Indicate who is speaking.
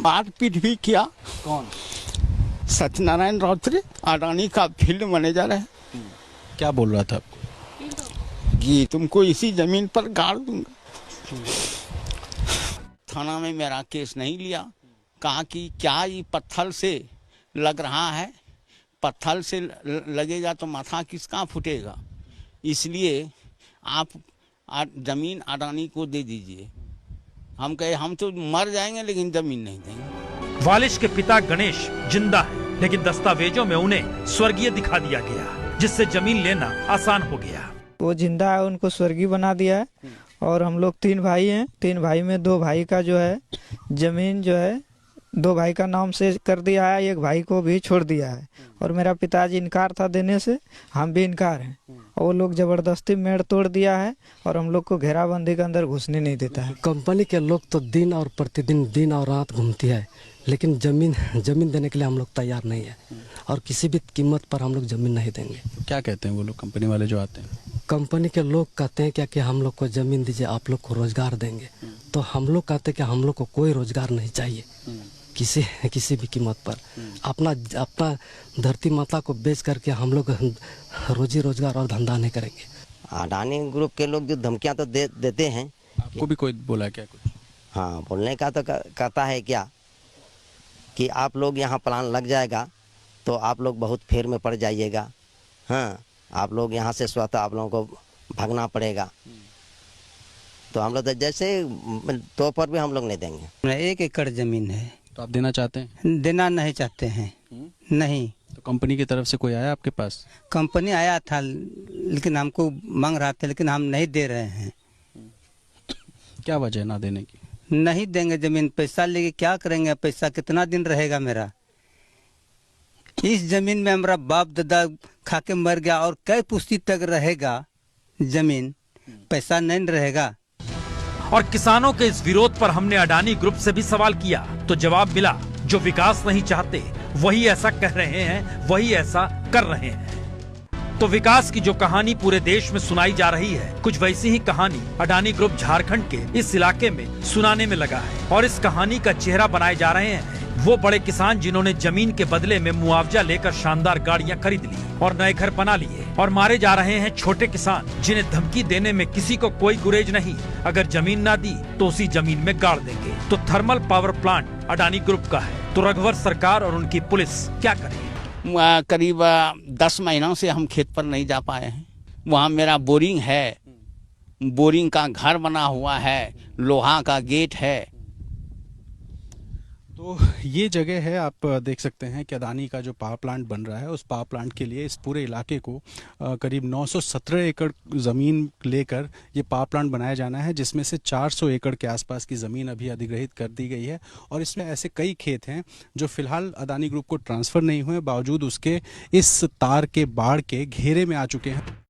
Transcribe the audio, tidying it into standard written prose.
Speaker 1: मारपीट भी किया।
Speaker 2: कौन?
Speaker 1: सत्यनारायण राउतरी अडानी का फील्ड मैनेजर है।
Speaker 2: क्या बोल रहा था आपको?
Speaker 1: कि तुमको इसी जमीन पर गाड़ दूंगा। थाना में मेरा केस नहीं लिया। कहा कि क्या ये पत्थर से लग रहा है, पत्थर से लगेगा तो माथा किसका फूटेगा, इसलिए आप जमीन अडानी को दे दीजिए। हम कहे हम तो मर जाएंगे लेकिन जमीन नहीं देंगे।
Speaker 3: वालिश के पिता गणेश जिंदा है, लेकिन दस्तावेजों में उन्हें स्वर्गीय दिखा दिया गया, जिससे जमीन लेना आसान हो गया।
Speaker 4: वो जिंदा है, उनको स्वर्गीय बना दिया है। और हम लोग 3 भाई हैं। 3 भाई में 2 भाई का जो है जमीन जो है 2 भाई का नाम से कर दिया है, 1 भाई को भी छोड़ दिया है। और मेरा पिताजी इनकार था देने से, हम भी इनकार हैं। और वो लोग जबरदस्ती मेड़ तोड़ दिया है और हम लोग को घेराबंदी के अंदर घुसने नहीं देता है।
Speaker 5: कंपनी के लोग तो दिन और प्रतिदिन दिन और रात घूमती है, लेकिन जमीन देने के लिए हम लोग तैयार नहीं है और किसी भी कीमत पर हम लोग जमीन नहीं देंगे।
Speaker 2: क्या कहते हैं वो लोग, कंपनी वाले जो आते हैं?
Speaker 5: कंपनी के लोग कहते हैं क्या कि हम लोग को जमीन दीजिए, आप लोग को रोजगार देंगे। तो हम लोग कहते हैं कि हम लोग को कोई रोजगार नहीं चाहिए किसी भी कीमत पर। अपना धरती माता को बेच करके हम लोग रोजी रोजगार और धंधा नहीं करेंगे।
Speaker 6: अडानी ग्रुप के लोग जो धमकियां तो देते हैं।
Speaker 2: आपको भी कोई बोला है क्या कुछ?
Speaker 6: हाँ, बोलने का तो कहता है क्या कि आप लोग यहाँ प्लान लग जाएगा तो आप लोग बहुत फेर में पड़ जाइएगा। हाँ, आप लोग यहाँ से स्वतः आप लोगों को भागना पड़ेगा। तो हम लोग तो जैसे तो पर भी हम लोग नहीं देंगे।
Speaker 7: 1 एकड़ जमीन है।
Speaker 2: तो आप देना चाहते हैं?
Speaker 7: देना नहीं चाहते हैं। नहीं।
Speaker 2: तो कंपनी की तरफ से कोई आया आपके पास?
Speaker 7: कंपनी आया था लेकिन हमको मांग रहा था, लेकिन हम नहीं दे रहे हैं।
Speaker 2: क्या वजह ना देने की?
Speaker 7: नहीं देंगे जमीन। पैसा लेके क्या करेंगे? पैसा कितना दिन रहेगा मेरा? इस जमीन में हमारा बाप दादा खा के मर गया और कई पुश्ती तक रहेगा जमीन, पैसा नहीं रहेगा।
Speaker 3: और किसानों के इस विरोध पर हमने अडानी ग्रुप से भी सवाल किया तो जवाब मिला, जो विकास नहीं चाहते वही ऐसा कह रहे हैं, वही ऐसा कर रहे हैं। तो विकास की जो कहानी पूरे देश में सुनाई जा रही है, कुछ वैसी ही कहानी अडानी ग्रुप झारखंड के इस इलाके में सुनाने में लगा है। और इस कहानी का चेहरा बनाए जा रहे हैं वो बड़े किसान जिन्होंने जमीन के बदले में मुआवजा लेकर शानदार गाड़ियां खरीद ली और नए घर बना लिए। और मारे जा रहे हैं छोटे किसान जिन्हें धमकी देने में किसी को कोई गुरेज नहीं। अगर जमीन ना दी तो उसी जमीन में गाड़ देंगे। तो thermal power plant Adani group का है, तो रघुवर सरकार और उनकी पुलिस क्या करे?
Speaker 1: करीब 10 महीनों से हम खेत पर नहीं जा पाए हैं। वहाँ मेरा बोरिंग है, बोरिंग का घर बना हुआ है, लोहा का गेट है।
Speaker 2: तो ये जगह है, आप देख सकते हैं कि अडानी का जो पावर प्लांट बन रहा है, उस पावर प्लांट के लिए इस पूरे इलाके को करीब 917 एकड़ ज़मीन लेकर ये पावर प्लांट बनाया जाना है, जिसमें से 400 एकड़ के आसपास की ज़मीन अभी अधिग्रहित कर दी गई है। और इसमें ऐसे कई खेत हैं जो फिलहाल अडानी ग्रुप को ट्रांसफ़र नहीं हुए, बावजूद उसके इस तार के बाड़ के घेरे में आ चुके हैं।